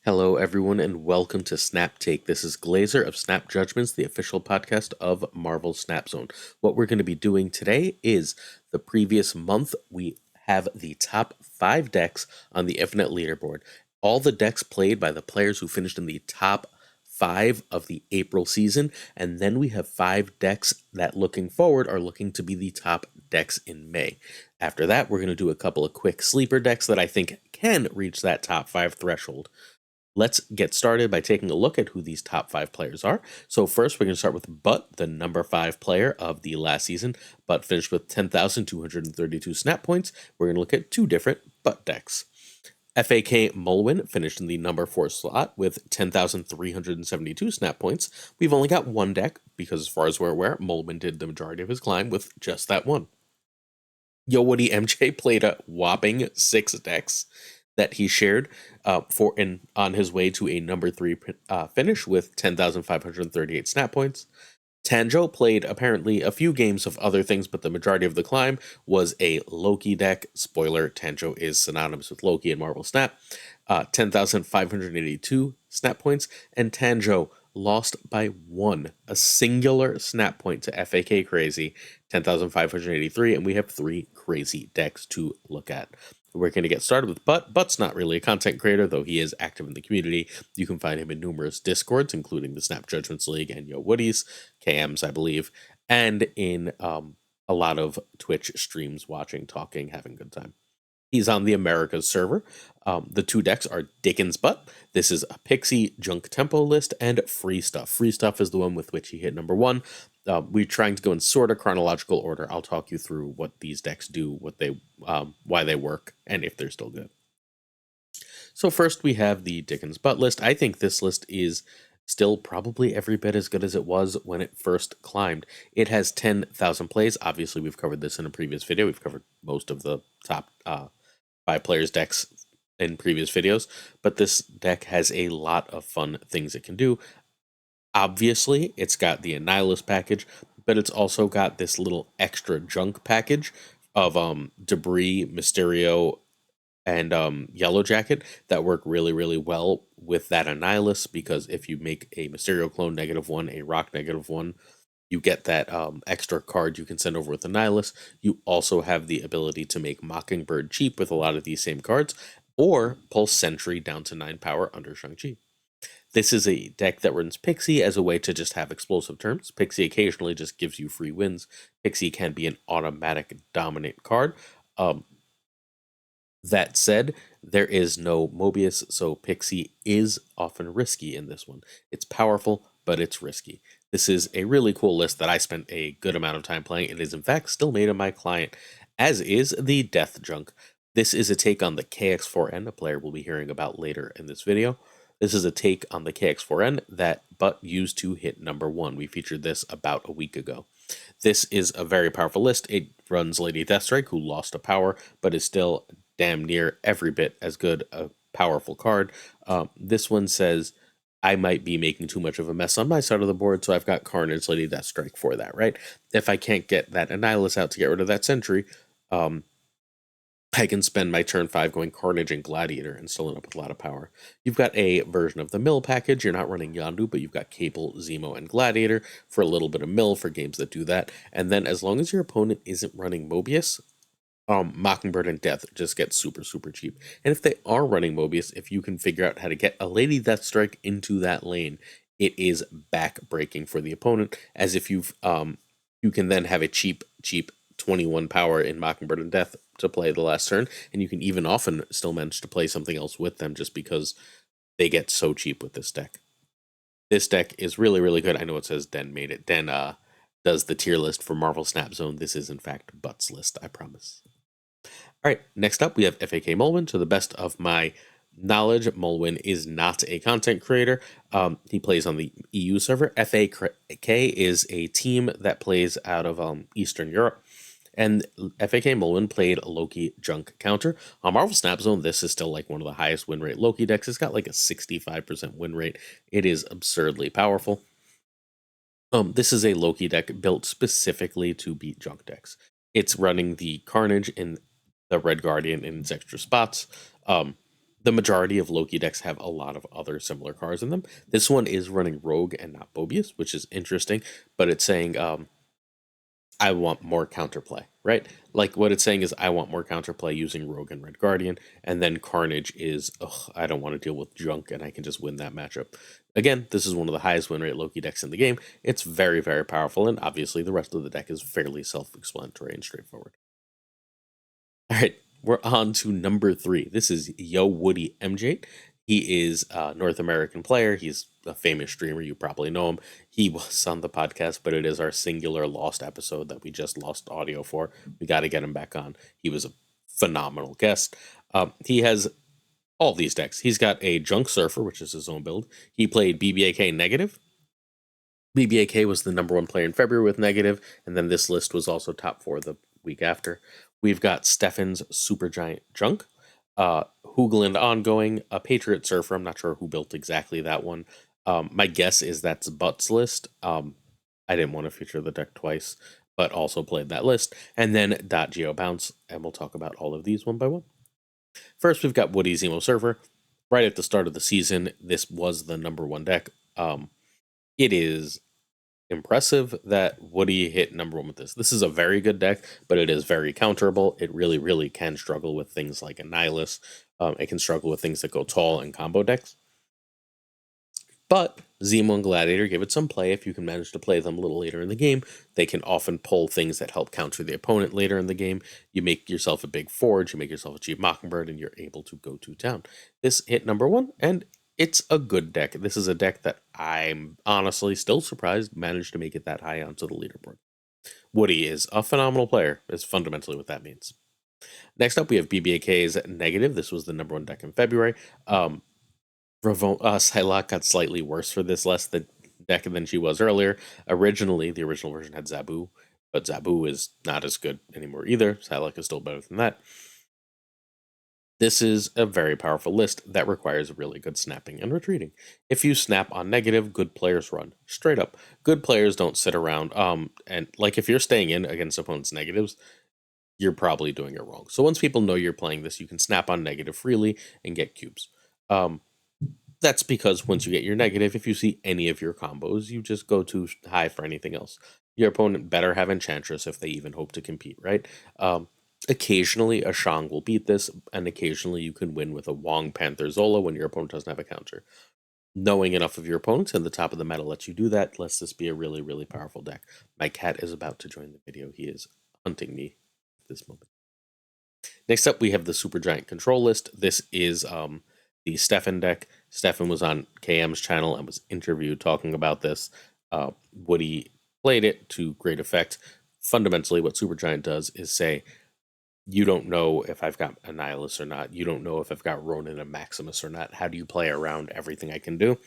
Hello, everyone, and welcome to Snap Take. This is Glazer of Snap Judgments, the official podcast of Marvel Snap Zone. What we're going to be doing today is the previous month, we have the top 5 decks on the Infinite Leaderboard. All the decks played by the players who finished in the top 5 of the April season, and then we have 5 decks that, looking forward, are looking to be the top decks in May. After that, we're going to do a couple of quick sleeper decks that I think can reach that top 5 threshold. Let's get started by taking a look at who these top 5 players are. So first, we're going to start with Butt, the number 5 player of the last season. Butt finished with 10,232 snap points. We're going to look at 2 different Butt decks. FAK Molwin finished in the number 4 slot with 10,372 snap points. We've only got 1 deck, because as far as we're aware, Molwin did the majority of his climb with just that one. YoWoodyMJ played a whopping 6 decks that he shared on his way to a number 3 finish with 10,538 snap points. Tanjo played apparently a few games of other things, but the majority of the climb was a Loki deck. Spoiler, Tanjo is synonymous with Loki in Marvel Snap. 10,582 snap points, and Tanjo lost by 1, a singular snap point to FAK Crazy, 10,583, and we have 3 crazy decks to look at. We're going to get started with Butt. Butt's not really a content creator, though he is active in the community. You can find him in numerous Discords, including the Snap Judgments League and YoWoody's, KM's, I believe, and in a lot of Twitch streams, watching, talking, having a good time. He's on the Americas server. The 2 decks are Dickens Butt. This is a Pixie Junk Tempo list, and Free Stuff. Free Stuff is the one with which he hit number 1. We're trying to go in sort of chronological order. I'll talk you through what these decks do, what they, why they work, and if they're still good. So first we have the Dickens Butt list. I think this list is still probably every bit as good as it was when it first climbed. It has 10,000 plays. Obviously, we've covered this in a previous video. We've covered most of the top 5 players decks in previous videos, but this deck has a lot of fun things it can do. Obviously, it's got the Annihilus package, but it's also got this little extra junk package of Debris, Mysterio, and Yellow Jacket that work really, really well with that Annihilus, because if you make a Mysterio clone -1, a Rock -1, you get that extra card you can send over with Annihilus. You also have the ability to make Mockingbird cheap with a lot of these same cards, or Pulse Sentry down to 9 power under Shang-Chi. This is a deck that runs Pixie as a way to just have explosive turns. Pixie occasionally just gives you free wins. Pixie can be an automatic dominant card. That said, there is no Mobius, so Pixie is often risky in this one. It's powerful, but it's risky. This is a really cool list that I spent a good amount of time playing. It is, in fact, still made on my client, as is the Death Junk. This is a take on the KX4N, a player we'll be hearing about later in this video. This is a take on the KX4N that Butt used to hit number 1. We featured this about a week ago. This is a very powerful list. It runs Lady Deathstrike, who lost a power, but is still damn near every bit as good a powerful card. This one says, I might be making too much of a mess on my side of the board, so I've got Carnage, Lady Deathstrike for that, right? If I can't get that Annihilus out to get rid of that Sentry, I can spend my turn 5 going Carnage and Gladiator and still end up with a lot of power. You've got a version of the Mill package. You're not running Yondu, but you've got Cable, Zemo, and Gladiator for a little bit of Mill for games that do that. And then as long as your opponent isn't running Mobius, Mockingbird and Death just get super, super cheap. And if they are running Mobius, if you can figure out how to get a Lady Deathstrike into that lane, it is back-breaking for the opponent, as if you can then have a cheap 21 power in Mockingbird and Death to play the last turn, and you can even often still manage to play something else with them just because they get so cheap with this deck. This deck is really, really good. I know it says Den made it. Den does the tier list for Marvel Snap Zone. This is, in fact, Butt's list, I promise. All right, next up, we have FAK Molwin. To the best of my knowledge, Molwin is not a content creator. He plays on the EU server. FAK is a team that plays out of Eastern Europe. And FAK Molwin played Loki Junk Counter. On Marvel Snap Zone, this is still like one of the highest win rate Loki decks. It's got like a 65% win rate. It is absurdly powerful. This is a Loki deck built specifically to beat junk decks. It's running the Carnage in the Red Guardian in its extra spots. The majority of Loki decks have a lot of other similar cards in them. This one is running Rogue and not Mobius, which is interesting, but it's saying I want more counterplay, right? Like what it's saying is I want more counterplay using Rogue and Red Guardian, and then Carnage is, ugh, I don't want to deal with junk and I can just win that matchup. Again, this is one of the highest win rate Loki decks in the game. It's very, very powerful, and obviously the rest of the deck is fairly self-explanatory and straightforward. All right, we're on to number 3. This is YoWoodyMJ. He is a North American player. He's a famous streamer. You probably know him. He was on the podcast, but it is our singular lost episode that we just lost audio for. We got to get him back on. He was a phenomenal guest. He has all these decks. He's got a Junk Surfer, which is his own build. He played BBAK negative. BBAK was the number 1 player in February with negative, and then this list was also top 4 the week after. We've got Stefan's Supergiant Junk, Hoogland Ongoing, a Patriot Surfer. I'm not sure who built exactly that one. My guess is that's Butts list. I didn't want to feature the deck twice, but also played that list. And then Geo Bounce, and we'll talk about all of these one by one. First, we've got Woody Zemo Surfer. Right at the start of the season, this was the number 1 deck. It is impressive that Woody hit number 1 with this. This is a very good deck, but it is very counterable. It really, really can struggle with things like Annihilus. It can struggle with things that go tall and combo decks. But Zemo and Gladiator give it some play. If you can manage to play them a little later in the game, they can often pull things that help counter the opponent later in the game. You make yourself a big Forge, you make yourself a cheap Mockingbird, and you're able to go to town. This hit number 1, and it's a good deck. This is a deck that I'm honestly still surprised managed to make it that high onto the leaderboard. Woody is a phenomenal player, is fundamentally what that means. Next up, we have BBAK's Negative. This was the number 1 deck in February. Psylocke got slightly worse for this deck than she was earlier. Originally, the original version had Zabu, but Zabu is not as good anymore either. Psylocke is still better than that. This is a very powerful list that requires really good snapping and retreating. If you snap on negative, good players run. Straight up. Good players don't sit around. And like if you're staying in against opponents' negatives, you're probably doing it wrong. So once people know you're playing this, you can snap on negative freely and get cubes. That's because once you get your negative, if you see any of your combos, you just go too high for anything else. Your opponent better have Enchantress if they even hope to compete, right? Occasionally, a Shang will beat this, and occasionally you can win with a Wong Panther Zola when your opponent doesn't have a counter. Knowing enough of your opponents and the top of the meta lets you do that, lets this be a really, really powerful deck. My cat is about to join the video. He is hunting me at this moment. Next up, we have the Supergiant Control list. This is the Stefan deck. Stefan was on KM's channel and was interviewed talking about this. Woody played it to great effect. Fundamentally, what Supergiant does is say, you don't know if I've got Annihilus or not. You don't know if I've got Ronin and Maximus or not. How do you play around everything I can do?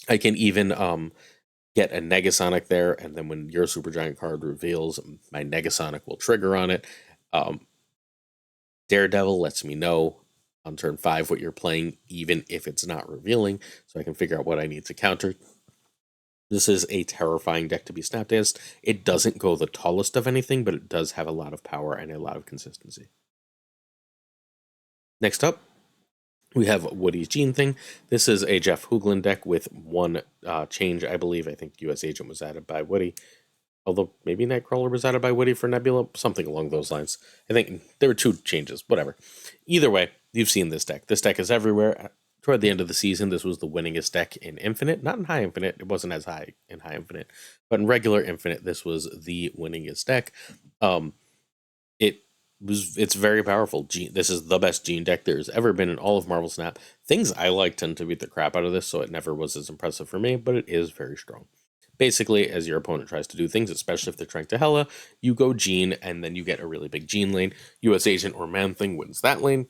I can even get a Negasonic there, and then when your Supergiant card reveals, my Negasonic will trigger on it. Daredevil lets me know on turn 5 what you're playing, even if it's not revealing, so I can figure out what I need to counter. This is a terrifying deck to be snap danced. It doesn't go the tallest of anything, but it does have a lot of power and a lot of consistency. Next up, we have Woody's Gene Thing. This is a Jeff Hoogland deck with 1 change, I believe. I think US Agent was added by Woody. Although maybe Nightcrawler was added by Woody for Nebula, something along those lines. I think there were 2 changes, whatever. Either way, you've seen this deck. This deck is everywhere. Toward the end of the season, this was the winningest deck in Infinite. Not in High Infinite. It wasn't as high in High Infinite. But in regular Infinite, this was the winningest deck. It's very powerful. This is the best Gene deck there's ever been in all of Marvel Snap. Things I like tend to beat the crap out of this, so it never was as impressive for me, but it is very strong. Basically, as your opponent tries to do things, especially if they're trying to Hela, you go Gene, and then you get a really big Gene lane. US Agent or Man-Thing wins that lane.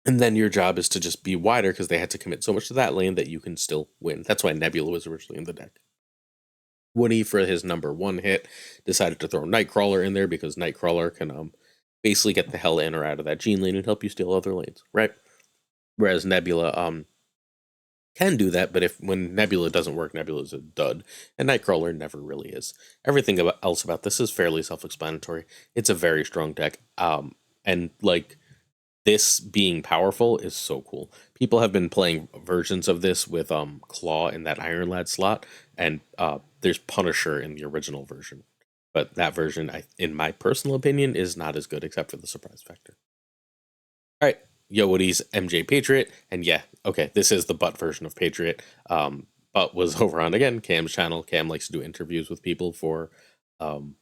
And then your job is to just be wider because they had to commit so much to that lane that you can still win. That's why Nebula was originally in the deck. Woody, for his number 1 hit, decided to throw Nightcrawler in there because Nightcrawler can basically get the hell in or out of that Gene lane and help you steal other lanes, right? Whereas Nebula can do that, but when Nebula doesn't work, Nebula's a dud, and Nightcrawler never really is. Everything else about this is fairly self-explanatory. It's a very strong deck, and like this being powerful is so cool. People have been playing versions of this with Claw in that Iron Lad slot, and there's Punisher in the original version. But that version, in my personal opinion, is not as good except for the surprise factor. All right, YoWoody's MJ Patriot, and yeah, okay, this is the butt version of Patriot. Butt was over on again Cam's channel. Cam likes to do interviews with people for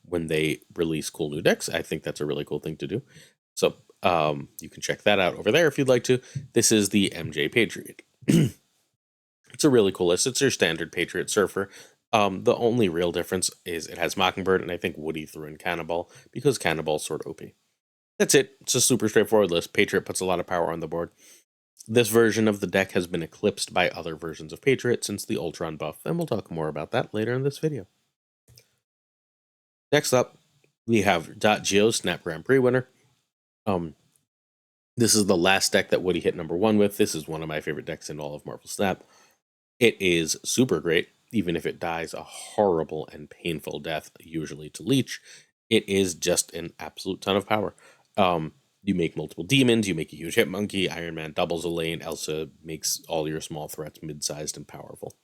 when they release cool new decks. I think that's a really cool thing to do. So you can check that out over there if you'd like to. This is the MJ Patriot. It's a really cool list. It's your standard Patriot Surfer. The only real difference is it has Mockingbird, and I think Woody threw in Cannonball because Cannonball's sort of OP. That's it. It's a super straightforward list. Patriot puts a lot of power on the board. This version of the deck has been eclipsed by other versions of Patriot since the Ultron buff, and we'll talk more about that later in this video. Next up, we have .Geo Snap Grand Prix winner. This is the last deck that Woody hit #1 with. This is one of my favorite decks in all of Marvel Snap. It is super great, even if it dies a horrible and painful death, usually to Leech. It is just an absolute ton of power. You make multiple demons, you make a huge hit monkey, Iron Man doubles a lane, Elsa makes all your small threats mid-sized and powerful.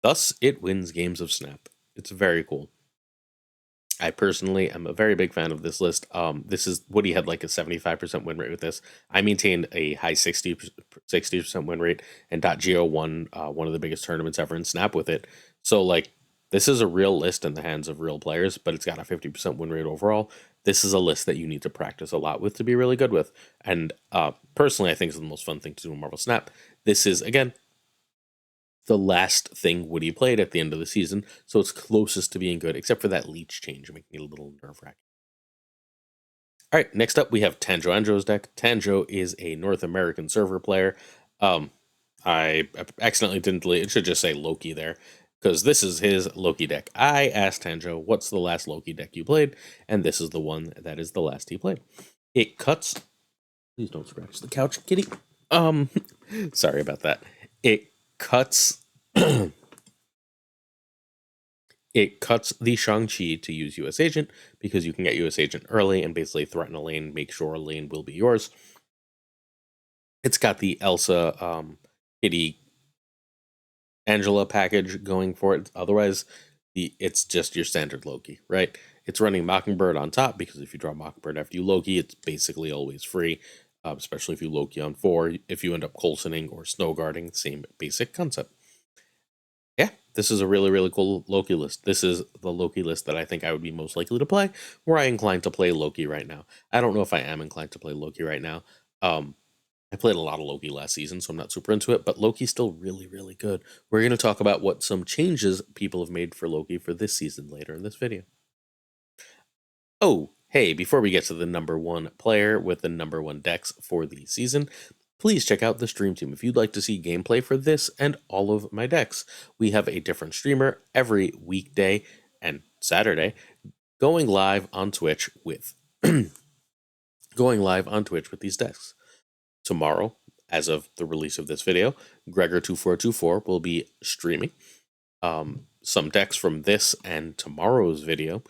Thus, it wins games of Snap. It's very cool. I personally am a very big fan of this list. This is Woody had like a 75% win rate with this. I maintained a high 60% win rate, and .Geo won one of the biggest tournaments ever in Snap with it. So like, this is a real list in the hands of real players, but it's got a 50% win rate overall. This is a list that you need to practice a lot with to be really good with. And personally, I think it's the most fun thing to do in Marvel Snap. This is, again, the last thing Woody played at the end of the season, so it's closest to being good, except for that Leech change making it a little nerve-wracking. All right, next up we have Tanjo Andro's deck. Tanjo is a North American server player. I accidentally didn't delete it. Should just say Loki there, because this is his Loki deck. I asked Tanjo, what's the last Loki deck you played? And this is the one that is the last he played. It cuts... Please don't scratch the couch, kitty. Sorry about that. It cuts... It cuts the Shang-Chi to use US Agent, because you can get US Agent early and basically threaten a lane, make sure a lane will be yours. It's got the Elsa, Kitty, Angela package going for it. Otherwise, it's just your standard Loki, right? It's running Mockingbird on top, because if you draw Mockingbird after you Loki, it's basically always free, especially if you Loki on 4. If you end up Coulsoning or Snow Guarding, same basic concept. Yeah, this is a really, really cool Loki list. This is the Loki list that I think I would be most likely to play, were I inclined to play Loki right now. I don't know if I am inclined to play Loki right now. I played a lot of Loki last season, so I'm not super into it, but Loki's still really, really good. We're going to talk about what some changes people have made for Loki for this season later in this video. Oh, hey, before we get to the #1 player with the #1 decks for the season, please check out the stream team if you'd like to see gameplay for this and all of my decks. We have a different streamer every weekday and Saturday going live on Twitch with these decks. Tomorrow, as of the release of this video, Gregor2424 will be streaming some decks from this and tomorrow's video,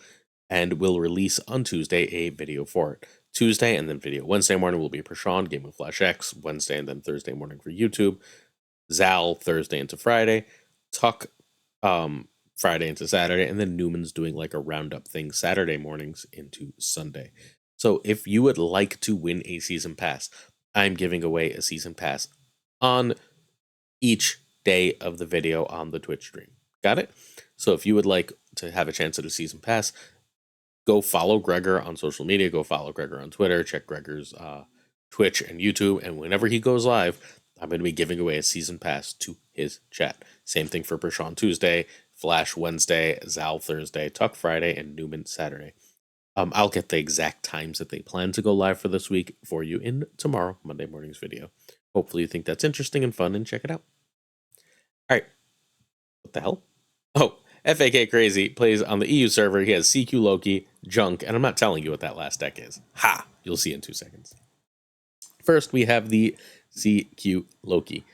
and will release on Tuesday a video for it. Tuesday and then video Wednesday morning will be Prashant, Game of Flash X, Wednesday and then Thursday morning for YouTube, Zal Thursday into Friday, Tuck Friday into Saturday, and then Newman's doing like a roundup thing Saturday mornings into Sunday. So if you would like to win a season pass, I'm giving away a season pass on each day of the video on the Twitch stream. Got it? So if you would like to have a chance at a season pass, go follow Gregor on social media, go follow Gregor on Twitter, check Gregor's Twitch and YouTube, and whenever he goes live, I'm going to be giving away a season pass to his chat. Same thing for Prashant Tuesday, Flash Wednesday, Zal Thursday, Tuck Friday, and Newman Saturday. I'll get the exact times that they plan to go live for this week for you in tomorrow, Monday morning's video. Hopefully you think that's interesting and fun and check it out. All right. What the hell? Oh, FAK Crazy plays on the EU server. He has CQ Loki, Junk, and I'm not telling you what that last deck is. Ha! You'll see in 2 seconds. First, we have the CQ Loki.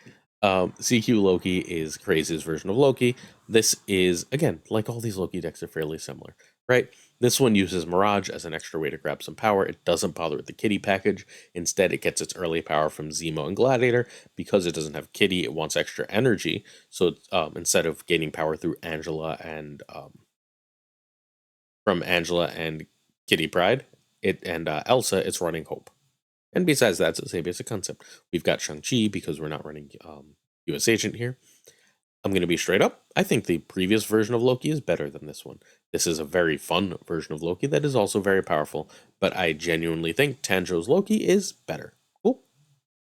CQ Loki is Crazy's version of Loki. This is, again, like all these Loki decks are fairly similar, right? This one uses Mirage as an extra way to grab some power. It doesn't bother with the Kitty package. Instead, it gets its early power from Zemo and Gladiator. Because it doesn't have Kitty, it wants extra energy. So instead of gaining power through Angela and from Angela and Kitty Pryde, Elsa, it's running Hope. And besides that, it's the same basic concept. We've got Shang-Chi because we're not running US Agent here. I'm going to be straight up. I think the previous version of Loki is better than this one. This is a very fun version of Loki that is also very powerful, but I genuinely think Tanjo's Loki is better. Cool.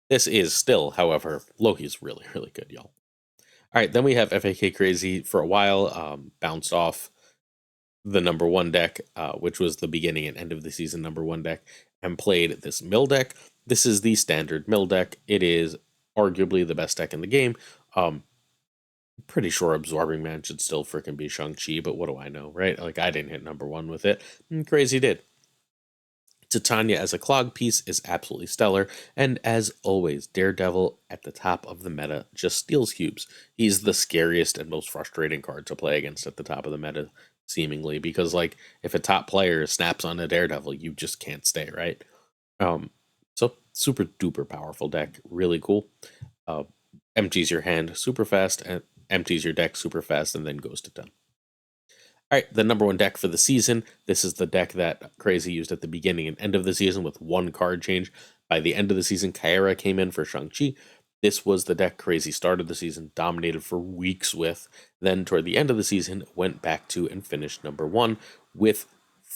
This is still, however, Loki's really, really good, y'all. All right, then we have FAK Crazy for a while, bounced off the number one deck, which was the beginning and end of the season number one deck, and played this mill deck. This is the standard mill deck. It is arguably the best deck in the game. Pretty sure Absorbing Man should still freaking be Shang-Chi, but what do I know, right? Like, I didn't hit number one with it. Crazy did. Titania as a clog piece is absolutely stellar, and as always, Daredevil at the top of the meta just steals cubes. He's the scariest and most frustrating card to play against at the top of the meta, seemingly, because, like, if a top player snaps on a Daredevil, you just can't stay, right? So, super duper powerful deck, really cool. Empties your hand super fast, and empties your deck super fast, and then goes to town. All right, the number one deck for the season. This is the deck that Crazy used at the beginning and end of the season with one card change. By the end of the season, Kyra came in for Shang-Chi. This was the deck Crazy started the season, dominated for weeks with. Then, toward the end of the season, went back to and finished number one with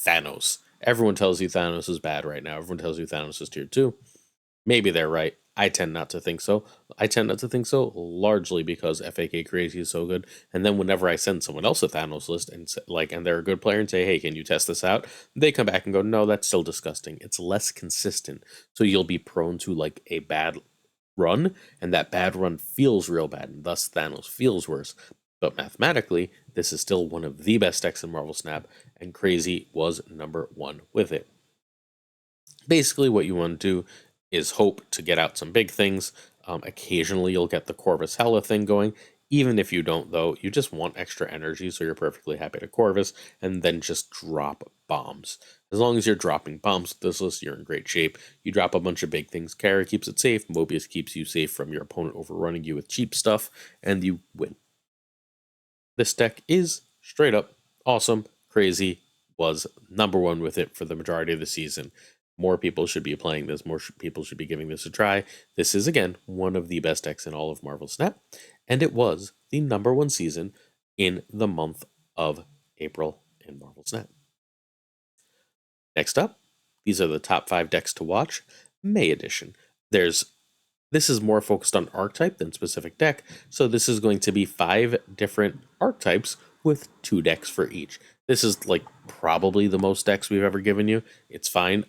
Thanos. Everyone tells you Thanos is bad right now. Everyone tells you Thanos is tier 2. Maybe they're right. I tend not to think so. I tend not to think so largely because FAK Crazy is so good. And then whenever I send someone else a Thanos list and they're a good player and say, "Hey, can you test this out?" They come back and go, "No, that's still disgusting. It's less consistent." So you'll be prone to like a bad run, and that bad run feels real bad, and thus Thanos feels worse. But mathematically, this is still one of the best decks in Marvel Snap, and Crazy was number one with it. Basically, what you want to do is hope to get out some big things. Occasionally, you'll get the Corvus Hela thing going. Even if you don't, though, you just want extra energy, so you're perfectly happy to Corvus, and then just drop bombs. As long as you're dropping bombs with this list, you're in great shape. You drop a bunch of big things. Kara keeps it safe. Mobius keeps you safe from your opponent overrunning you with cheap stuff, and you win. This deck is straight up awesome. Crazy was number one with it for the majority of the season. More people should be playing this. More people should be giving this a try. This is, again, one of the best decks in all of Marvel Snap. And it was the number one season in the month of April in Marvel Snap. Next up, these are the top 5 decks to watch. May Edition. This is more focused on archetype than specific deck, so this is going to be 5 different archetypes with 2 decks for each. This is like probably the most decks we've ever given you. It's fine.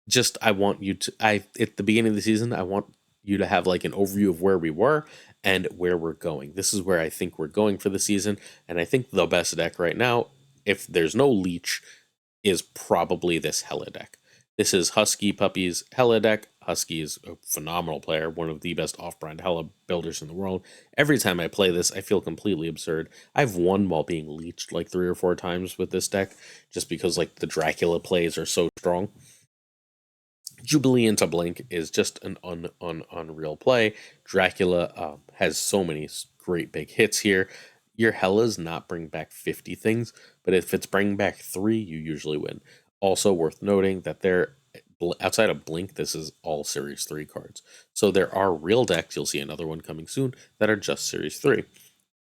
Just I want you to at the beginning of the season, I want you to have like an overview of where we were and where we're going. This is where I think we're going for the season, and I think the best deck right now, if there's no leech, is probably this Hela deck. This is Husky Puppy's Hela deck. Husky is a phenomenal player, one of the best off-brand Hela builders in the world. Every time I play this, I feel completely absurd. I've won while being leeched like 3 or 4 times with this deck, just because like the Dracula plays are so strong. Jubilee into Blink is just an unreal play. Dracula has so many great big hits here. Your Hellas not bring back 50 things, but if it's bringing back 3, you usually win. Also worth noting that they're outside of Blink, this is all Series 3 cards. So there are real decks, you'll see another one coming soon, that are just Series 3.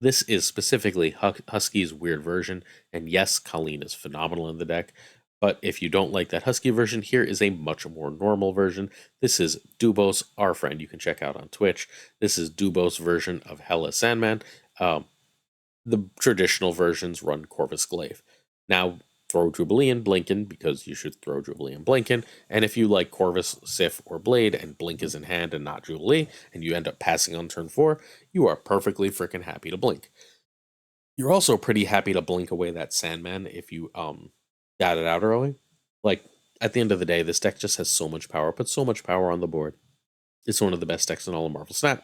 This is specifically Husky's weird version, and yes, Colleen is phenomenal in the deck, but if you don't like that Husky version, here is a much more normal version. This is Dubos, our friend you can check out on Twitch. This is Dubos' version of Hela Sandman. The traditional versions run Corvus Glaive. Now, throw Jubilee and Blinken, because you should throw Jubilee and Blinken. And if you like Corvus, Sif, or Blade, and Blink is in hand and not Jubilee, and you end up passing on turn 4, you are perfectly freaking happy to Blink. You're also pretty happy to blink away that Sandman if you got it out early. Like, at the end of the day, this deck just has so much power, puts so much power on the board. It's one of the best decks in all of Marvel Snap.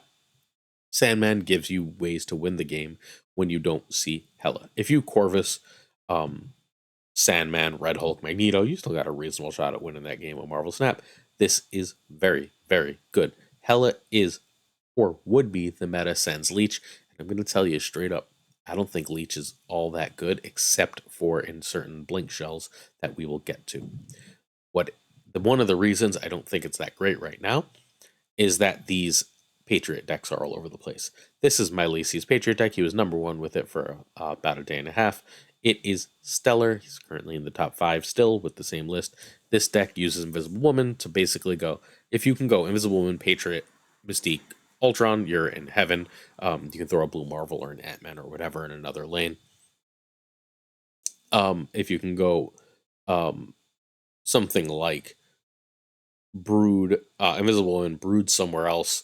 Sandman gives you ways to win the game when you don't see Hela. If you Corvus Sandman, Red Hulk, Magneto, you still got a reasonable shot at winning that game with Marvel Snap. This is very, very good. Hela is or would be the meta sans Leech. And I'm going to tell you straight up, I don't think Leech is all that good, except for in certain Blink shells that we will get to. One of the reasons I don't think it's that great right now is that these Patriot decks are all over the place. This is my Lacey's Patriot deck. He was number one with it for about a day and a half. It is stellar. He's currently in the top 5 still with the same list. This deck uses Invisible Woman to basically go, if you can go Invisible Woman, Patriot, Mystique, Ultron, you're in heaven. You can throw a Blue Marvel or an Ant-Man or whatever in another lane. If you can go something like Brood, Invisible Woman, Brood somewhere else,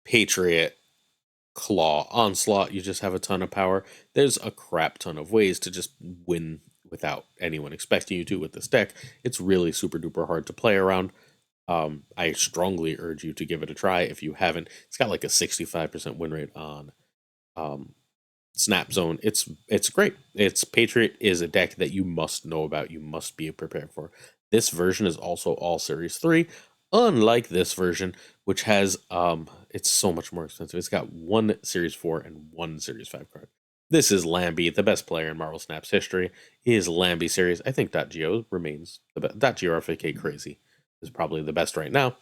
Patriot, Claw, Onslaught, you just have a ton of power. There's a crap ton of ways to just win without anyone expecting you to with this deck. It's really super duper hard to play around. I strongly urge you to give it a try if you haven't. It's got like a 65% win rate on Snap Zone. It's great. It's Patriot is a deck that you must know about. You must be prepared for. This version is also all Series 3, unlike this version, which has it's so much more expensive. It's got one Series 4 and one Series 5 card. This is Lambie, the best player in Marvel Snap's history. Is Lambie series. I think .go remains the best. .go or FAK Crazy is probably the best right now.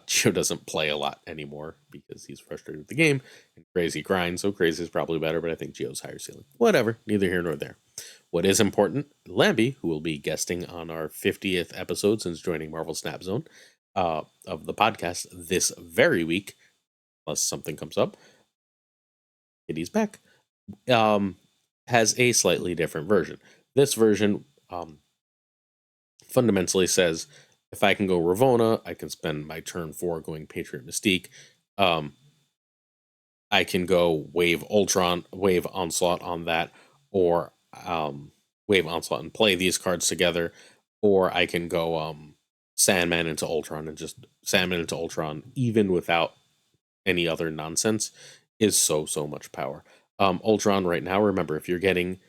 Geo doesn't play a lot anymore because he's frustrated with the game and Crazy grinds, so Crazy is probably better, but I think Geo's higher ceiling. Whatever, neither here nor there. What is important, Lambie, who will be guesting on our 50th episode since joining Marvel Snap Zone of the podcast this very week, unless something comes up, Kitty's back, has a slightly different version. This version fundamentally says, if I can go Ravonna, I can spend my turn 4 going Patriot Mystique. I can go Wave Ultron, Wave Onslaught on that, or Wave Onslaught and play these cards together, or I can go Sandman into Ultron and just Sandman into Ultron, even without any other nonsense, is so much power. Ultron right now, remember, if you're getting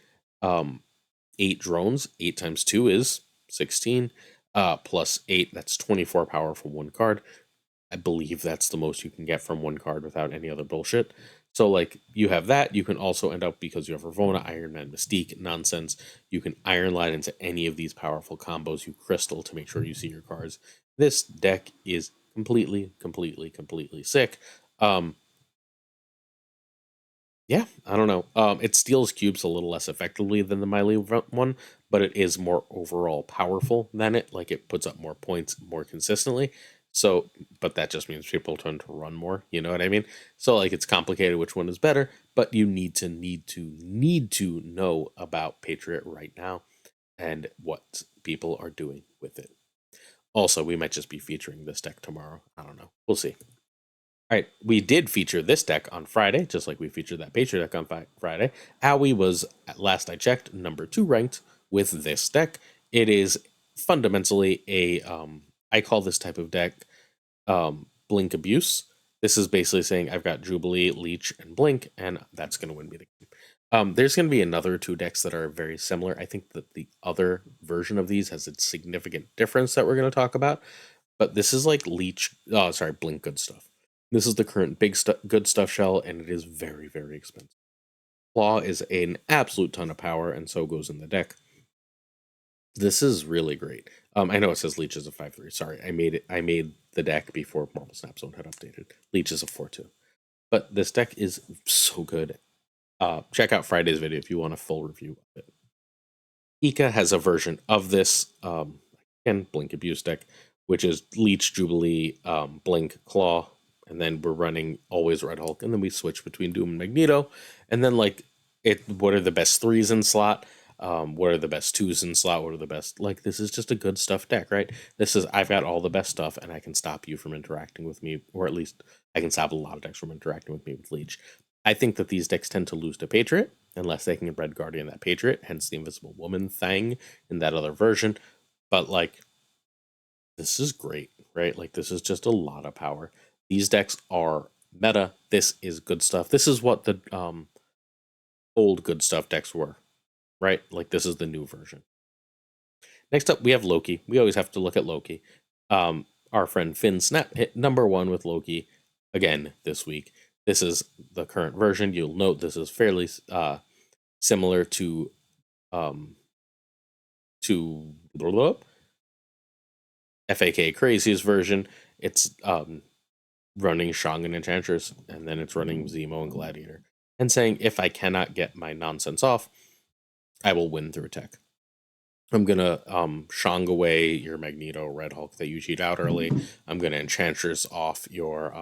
8 drones, 8 times 2 is 16, plus 8, that's 24 power from one card. I believe that's the most you can get from one card without any other bullshit. So, like, you have that. You can also end up, because you have Ravonna, Iron Man, Mystique, nonsense, you can Iron Lad into any of these powerful combos. You Crystal to make sure you see your cards. This deck is completely sick. Yeah, I don't know. It steals cubes a little less effectively than the Miley one, but it is more overall powerful than it. Like, it puts up more points more consistently. So, but that just means people tend to run more. You know what I mean? So, like, it's complicated which one is better, but you need to know about Patriot right now and what people are doing with it. Also, we might just be featuring this deck tomorrow. I don't know. We'll see. All right, we did feature this deck on Friday, just like we featured that Patriot deck on Friday. Owie was, at last I checked, number 2 ranked with this deck. It is fundamentally a, I call this type of deck Blink Abuse. This is basically saying I've got Jubilee, Leech, and Blink, and that's going to win me the game. There's going to be another 2 decks that are very similar. I think that the other version of these has a significant difference that we're going to talk about, but this is like Blink Good Stuff. This is the current good stuff shell, and it is very expensive. Claw is an absolute ton of power, and so goes in the deck. This is really great. I know it says Leech is a 5/3. Sorry, I made the deck before Marvel Snap Zone had updated. Leech is a 4/2. But this deck is so good. Check out Friday's video if you want a full review of it. Ika has a version of this Blink Abuse deck, which is Leech, Jubilee, Blink, Claw, and then we're running always Red Hulk, and then we switch between Doom and Magneto, and then like what are the best 3s in slot? What are the best 2s in slot? What are the best, like, this is just a good stuff deck, right? This is, I've got all the best stuff, and I can stop you from interacting with me, or at least I can stop a lot of decks from interacting with me with Leech. I think that these decks tend to lose to Patriot unless they can Red Guardian that Patriot, hence the Invisible Woman thing in that other version. But like, this is great, right? Like, this is just a lot of power. These decks are meta. This is good stuff. This is what the old good stuff decks were. right? Like this is the new version. Next up, we have Loki. We always have to look at Loki. Our friend Finn Snap hit #1 with Loki again this week. This is the current version. You'll note this is fairly similar um, to FAK Crazy's version. It's running Shang and Enchantress, and then it's running Zemo and Gladiator, and saying if I cannot get my nonsense off, I will win through attack. I'm gonna Shang away your Magneto Red Hulk that you cheat out early. I'm gonna Enchantress off your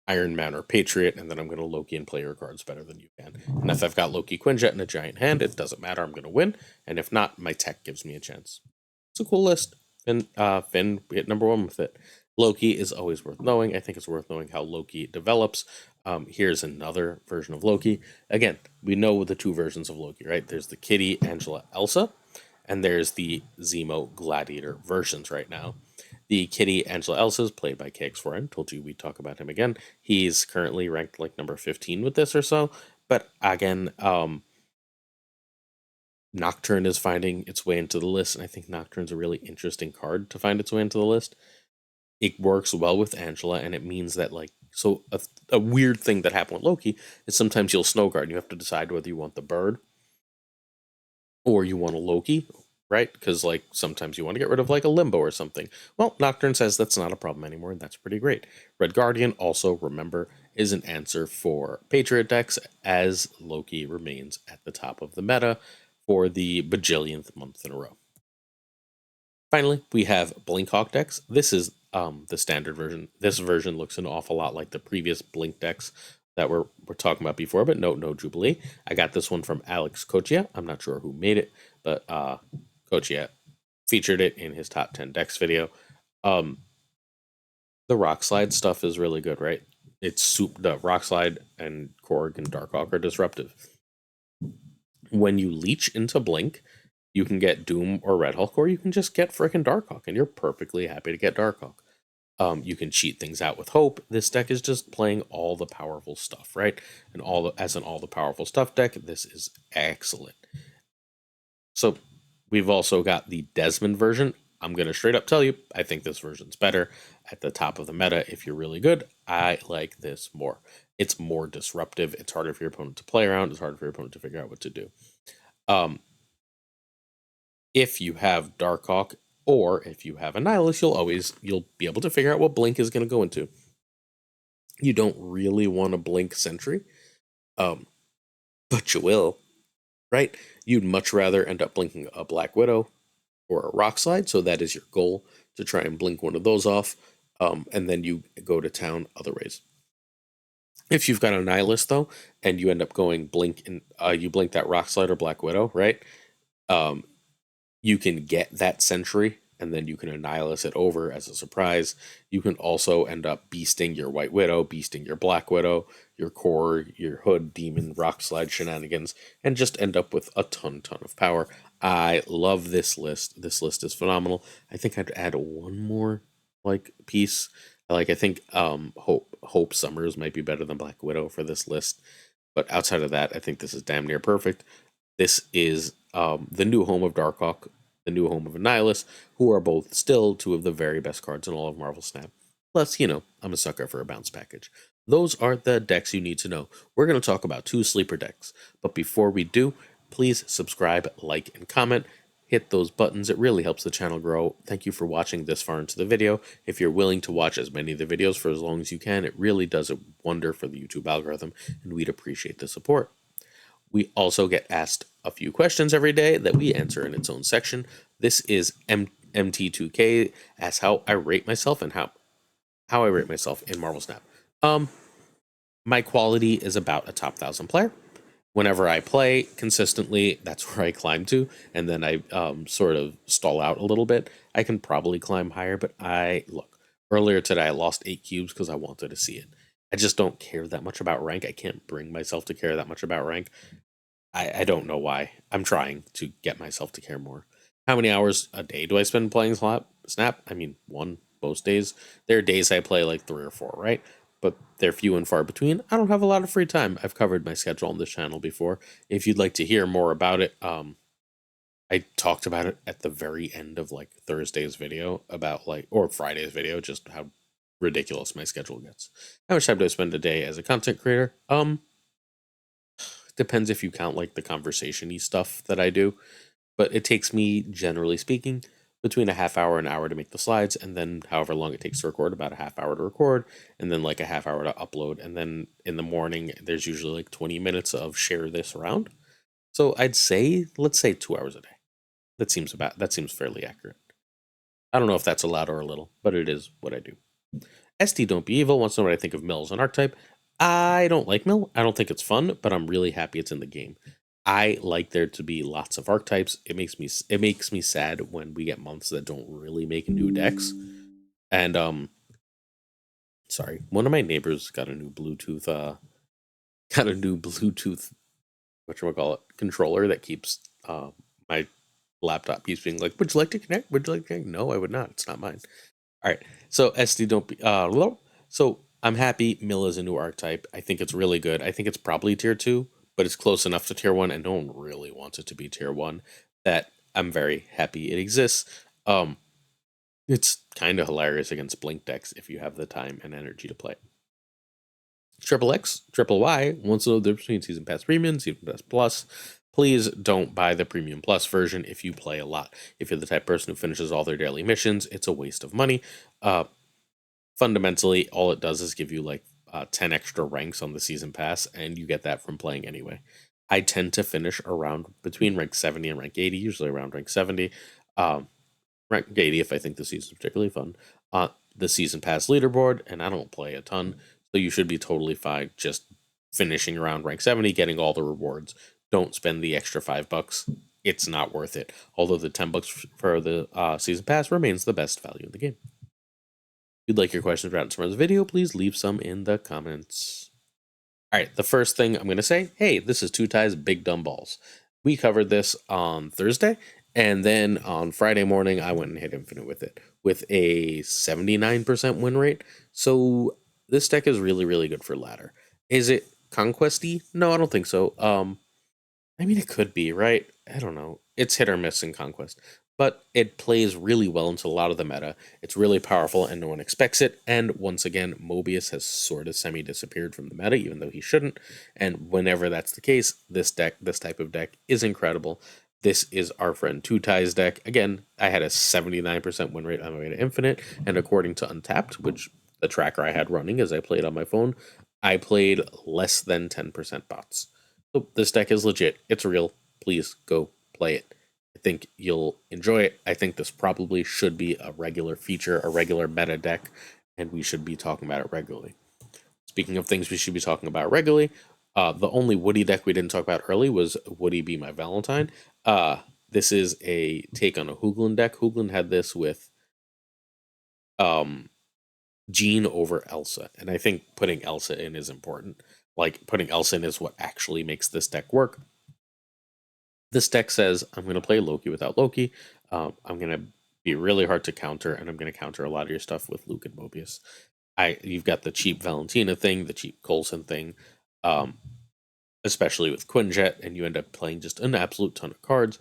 Iron Man or Patriot, and then I'm gonna Loki and play your cards better than you can. And if I've got Loki Quinjet in a giant hand, it doesn't matter. I'm gonna win. And if not, my tech gives me a chance. It's a cool list. And Finn hit #1 with it. Loki is always worth knowing. I think it's worth knowing how Loki develops. Here's another version of Loki. Again, we know the two versions of Loki, right? There's the Kitty, Angela, Elsa, and there's the Zemo Gladiator versions right now. The Kitty Angela Elsa is played by KX4N. Told you we'd talk about him again. He's currently ranked like number 15 with this or so. But again, Nocturne is finding its way into the list, and I think Nocturne's a really interesting card to find its way into the list. It works well with Angela, and it means that, like, so a weird thing that happened with Loki is sometimes you'll snow guard, and you have to decide whether you want the bird or you want a Loki, right? Because, like, sometimes you want to get rid of, like, a Limbo or something. Well, Nocturne says that's not a problem anymore, and that's pretty great. Red Guardian, also, remember, is an answer for Patriot decks, as Loki remains at the top of the meta for the bajillionth month in a row. Finally, we have Blinkhawk decks. This is the standard version. This version looks an awful lot like the previous Blink decks that we're talking about before, but no Jubilee. I got this one from Alex Kochia. I'm not sure who made it, but Kochia featured it in his top 10 decks video. The Rock Slide stuff is really good, right? It's the Rock Slide and Korg and Darkhawk are disruptive. When you leech into Blink, you can get Doom or Red Hulk, or you can just get frickin' Darkhawk, and you're perfectly happy to get Darkhawk. You can cheat things out with Hope. This deck is just playing all the powerful stuff, right? And all the powerful stuff deck, this is excellent. So we've also got the Desmond version. I'm gonna straight up tell you, I think this version's better. At the top of the meta, if you're really good, I like this more. It's more disruptive. It's harder for your opponent to play around. It's harder for your opponent to figure out what to do. If you have Darkhawk or if you have Annihilus, you'll be able to figure out what Blink is going to go into. You don't really want to Blink Sentry, but you will, right? You'd much rather end up blinking a Black Widow or a Rock Slide, so that is your goal, to try and blink one of those off, and then you go to town other ways. If you've got a Annihilus, though, and you end up going Blink, and you blink that Rock Slide or Black Widow, right? You can get that Sentry, and then you can Annihilus it over as a surprise. You can also end up beasting your White Widow, beasting your Black Widow, your Core, your Hood, Demon, Rock Slide shenanigans, and just end up with a ton of power. I love this list. This list is phenomenal. I think I'd add one more piece. I think Hope Summers might be better than Black Widow for this list. But outside of that, I think this is damn near perfect. This is the new home of Darkhawk, the new home of Annihilus, who are both still two of the very best cards in all of Marvel Snap. Plus, I'm a sucker for a bounce package. Those are the decks you need to know. We're going to talk about 2 sleeper decks. But before we do, please subscribe, like, and comment. Hit those buttons. It really helps the channel grow. Thank you for watching this far into the video. If you're willing to watch as many of the videos for as long as you can, it really does a wonder for the YouTube algorithm, and we'd appreciate the support. We also get asked a few questions every day that we answer in its own section. This is MT2K asks how I rate myself and how I rate myself in Marvel Snap. My quality is about a top 1,000 player. Whenever I play consistently, that's where I climb to, and then I sort of stall out a little bit. I can probably climb higher, but look, earlier today I lost 8 cubes because I wanted to see it. I just don't care that much about rank. I can't bring myself to care that much about rank. I don't know why. I'm trying to get myself to care more. How many hours a day do I spend playing Snap? I mean, 1 most days. There are days I play like 3 or 4, right? but they're few and far between. I don't have a lot of free time. I've covered my schedule on this channel before. If you'd like to hear more about it, I talked about it at the very end of like Thursday's video about like, or Friday's video, just how ridiculous my schedule gets. How much time do I spend a day as a content creator? Depends if you count like the conversation-y stuff that I do, but it takes me, generally speaking, between a half hour and an hour to make the slides, and then however long it takes to record, about a half hour to record, and then like a half hour to upload, and then in the morning there's usually like 20 minutes of share this around. So I'd say, let's say 2 hours a day. That seems fairly accurate. I don't know if that's a lot or a little, but it is what I do. SD Don't Be Evil wants to know what I think of Mill as an archetype. I don't like Mill. I don't think it's fun, but I'm really happy it's in the game. I like there to be lots of archetypes. It makes me sad when we get months that don't really make new decks. And sorry, one of my neighbors got a new Bluetooth whatchamacallit controller that keeps my laptop keeps being like, would you like to connect? Would you like to connect? No, I would not. It's not mine. All right. So SD don't be so I'm happy Mill is a new archetype. I think it's really good. I think it's probably tier 2, but it's close enough to tier 1 and no one really wants it to be tier 1 that I'm very happy it exists. It's kind of hilarious against blink decks if you have the time and energy to play. Triple X, Triple Y wants to know the difference between Season Pass Premium, Season Pass Plus. Please don't buy the Premium Plus version if you play a lot. If you're the type of person who finishes all their daily missions, it's a waste of money. Fundamentally, all it does is give you like 10 extra ranks on the Season Pass, and you get that from playing anyway. I tend to finish around between rank 70 and rank 80, usually around rank 70. Rank 80 if I think the season's particularly fun. The Season Pass leaderboard, and I don't play a ton, so you should be totally fine just finishing around rank 70, getting all the rewards. Don't spend the extra $5. It's not worth it. Although the $10 for the Season Pass remains the best value in the game. If you'd like your questions about tomorrow's video, please leave some in the comments. All right, the first thing I'm going to say, hey, this is Two Ties Big Dumb Balls. We covered this on Thursday, and then on Friday morning, I went and hit Infinite with it, with a 79% win rate. So this deck is really, really good for ladder. Is it Conquesty? No, I don't think so. I mean, it could be, right? I don't know. It's hit or miss in Conquest. But it plays really well into a lot of the meta. It's really powerful and no one expects it. And once again, Mobius has sort of semi-disappeared from the meta, even though he shouldn't. And whenever that's the case, this type of deck is incredible. This is our friend Two Ties deck. Again, I had a 79% win rate on my way to Infinite. And according to Untapped, which the tracker I had running as I played on my phone, I played less than 10% bots. So this deck is legit. It's real. Please go play it. I think you'll enjoy it. I think this probably should be a regular feature, a regular meta deck, and we should be talking about it regularly. Speaking of things we should be talking about regularly, the only Woody deck we didn't talk about early was Woody Be My Valentine. This is a take on a Hooglin deck. Hooglin had this with Jean over Elsa, and I think putting Elsa in is important. Like, putting Elsa in is what actually makes this deck work. This deck says, I'm going to play Loki without Loki. I'm going to be really hard to counter, and I'm going to counter a lot of your stuff with Luke and Mobius. You've got the cheap Valentina thing, the cheap Coulson thing, especially with Quinjet, and you end up playing just an absolute ton of cards.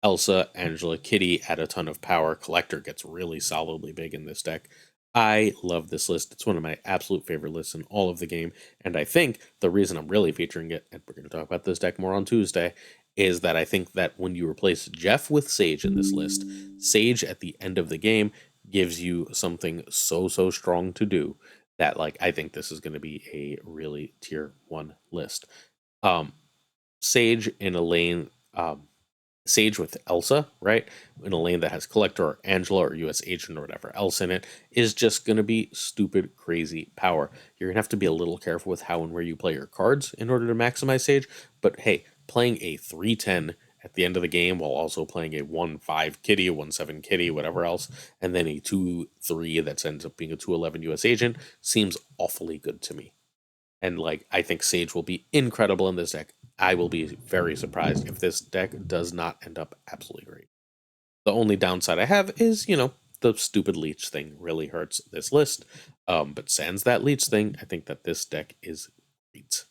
Elsa, Angela, Kitty add a ton of power. Collector gets really solidly big in this deck. I love this list. It's one of my absolute favorite lists in all of the game. And I think the reason I'm really featuring it, and we're going to talk about this deck more on Tuesday, is that I think that when you replace Jeff with Sage in this list, Sage at the end of the game gives you something so strong to do that, like, I think this is going to be a really tier 1 list. Sage in a lane, Sage with Elsa, right? In a lane that has Collector or Angela or US Agent or whatever else in it is just going to be stupid, crazy power. You're going to have to be a little careful with how and where you play your cards in order to maximize Sage. But hey, playing a 3/10 at the end of the game while also playing a 1/5 Kitty, a 1/7 Kitty, whatever else, and then a 2/3 that ends up being a 2/11 US Agent seems awfully good to me. And like, I think Sage will be incredible in this deck. I will be very surprised if this deck does not end up absolutely great. The only downside I have is, the stupid leech thing really hurts this list. But sans that leech thing, I think that this deck is great.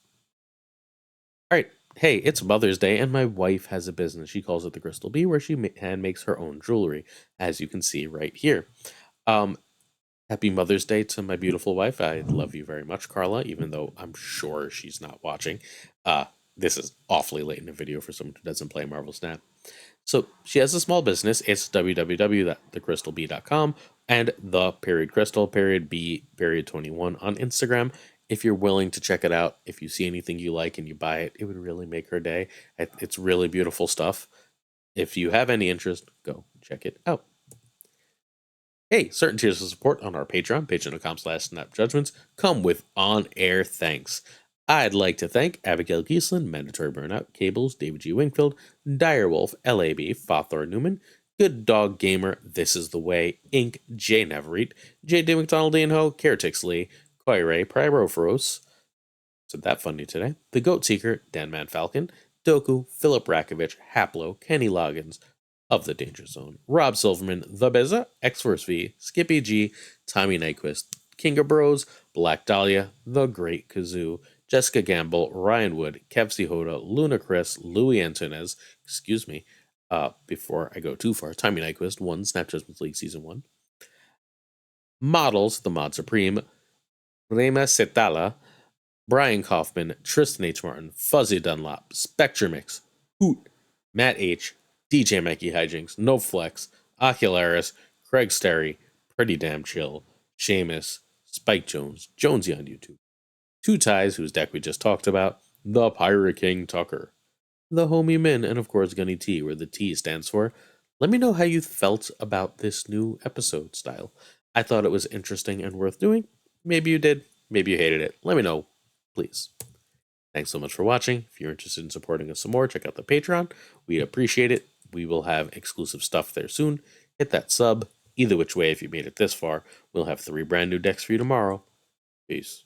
All right. Hey, it's Mother's Day, and my wife has a business. She calls it the Crystal Bee, where she hand makes her own jewelry, as you can see right here. Um, Happy Mother's Day to my beautiful wife. I love you very much, Carla, even though I'm sure she's not watching. Uh, this is awfully late in the video for someone who doesn't play Marvel Snap. So she has a small business. It's www.thecrystalbee.com and the.crystal.b.21 on Instagram. If you're willing to check it out, if you see anything you like and you buy it, it would really make her day. It's really beautiful stuff. If you have any interest, go check it out. Hey, certain tiers of support on our Patreon, patreon.com/snapjudgments, come with on-air thanks. I'd like to thank Abigail Giesland, Mandatory Burnout, Cables, David G. Wingfield, Direwolf, LAB, Fothor Newman, Good Dog Gamer, This Is the Way, Inc., J. Navarrete, J. D. McDonald, Ian Ho, Caretix Lee, Koire, Pyroferos, said that funny today, The Goat Seeker, Dan Man Falcon, Doku, Philip Rakovich, Haplo, Kenny Loggins, of the Danger Zone, Rob Silverman, The Beza, X-Force V, Skippy G, Tommy Nyquist, King of Bros, Black Dahlia, The Great Kazoo, Jessica Gamble, Ryan Wood, Kev C. Hoda, Luna Chris, Louis Antonez, excuse me, before I go too far, Tommy Nyquist, won Snap Judgments League Season 1. Models, The Mod Supreme, Rema Setala, Brian Kaufman, Tristan H. Martin, Fuzzy Dunlop, Spectrumix, Hoot, Matt H., DJ Mikey Hijinks, No Flex, Ocularis, Craig Sterry, Pretty Damn Chill, Seamus, Spike Jones, Jonesy on YouTube, Two Ties, whose deck we just talked about, The Pirate King Tucker, The Homie Min, and of course Gunny T, where the T stands for. Let me know how you felt about this new episode style. I thought it was interesting and worth doing. Maybe you did, maybe you hated it. Let me know, please. Thanks so much for watching. If you're interested in supporting us some more, check out the Patreon. We'd appreciate it. We will have exclusive stuff there soon. Hit that sub. Either which way, if you made it this far, we'll have 3 brand new decks for you tomorrow. Peace.